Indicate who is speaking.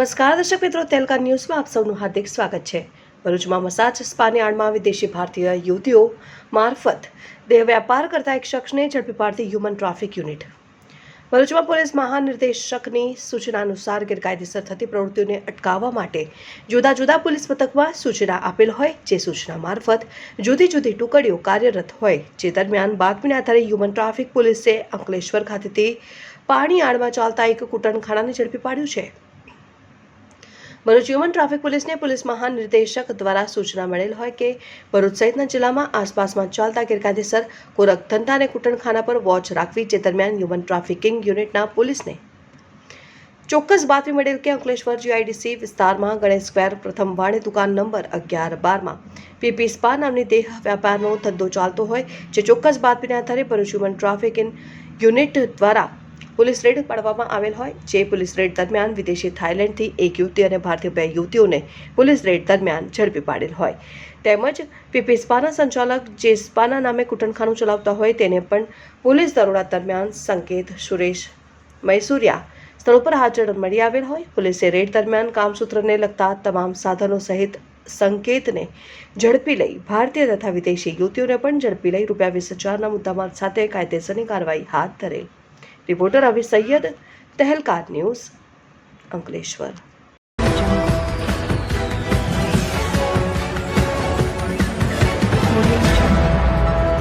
Speaker 1: નમસ્કાર દર્શક મિત્રો, તેલકા ન્યૂઝમાં આપ સૌનું હાર્દિક સ્વાગત છે। ભરૂચમાં મસાજ સ્પાની આડમાં વિદેશી ભારતીય યુવતીઓ મારફત દેહ વ્યાપાર કરતા એક શખ્સને ઝડપી પાડતી હ્યુમન ટ્રાફિક યુનિટ। ભરૂચમાં પોલીસ મહાનિર્દેશકની સૂચના અનુસાર ગેરકાયદેસર થતી પ્રવૃત્તિઓને અટકાવવા માટે જુદા જુદા પોલીસ મથકમાં સૂચના આપેલ હોય, જે સૂચના મારફત જુદી જુદી ટુકડીઓ કાર્યરત હોય, જે દરમિયાન બાતમીના આધારે હ્યુમન ટ્રાફિક પોલીસે અંકલેશ્વર ખાતેથી પાણી આડમાં ચાલતા એક કૂટણખાનાને ઝડપી પાડ્યું છે। ભરૂચ હ્યુમન ટ્રાફિક પોલીસને પોલીસ મહાનિર્દેશક દ્વારા સૂચના મળેલ હોય કે ભરૂચ સહિતના જિલ્લામાં આસપાસમાં ચાલતા ગેરકાયદેસર ગોરખ ધંધા અને કૂટણખાના પર વોચ રાખવી, જે દરમિયાન હ્યુમન ટ્રાફિકિંગ યુનિટના પોલીસને ચોક્કસ બાતમી મળેલ કે અંકલેશ્વર જીઆઈડીસી વિસ્તારમાં ગણેશ સ્ક્વેર પ્રથમ માળે દુકાન નંબર 11-12માં પીપી સ્પા નામની દેહ વ્યાપારનો ધંધો ચાલતો હોય, જે ચોક્કસ બાતમીના આધારે ભરૂચ હ્યુમન ટ્રાફિકિંગ યુનિટ દ્વારા પોલીસ રેડ પાડવામાં આવેલ હોય, જે પોલીસ રેડ દરમિયાન વિદેશી થાઇલેન્ડથી એક યુવતી અને ભારતીય 2 યુવતીઓને પોલીસ રેડ દરમિયાન ઝડપી પાડેલ હોય, તેમજ પીપી સ્પાના સંચાલક જે સ્પાના નામે કૂટણખાનું ચલાવતા હોય તેને પણ પોલીસ દરોડા દરમિયાન સંકેત સુરેશ મૈસુરિયા સ્થળ પર હાજર મળી આવેલ હોય। પોલીસે રેડ દરમિયાન કામસૂત્રને લગતા તમામ સાધનો સહિત સંકેતને ઝડપી લઈ ભારતીય તથા વિદેશી યુવતીઓને પણ ઝડપી લઈ ₹20,000ના મુદ્દામાલ સાથે કાયદેસરની કાર્યવાહી હાથ ધરેલ। રિપોર્ટર અભી સૈયદ, તહેલકા ન્યૂઝ, અંકલેશ્વર।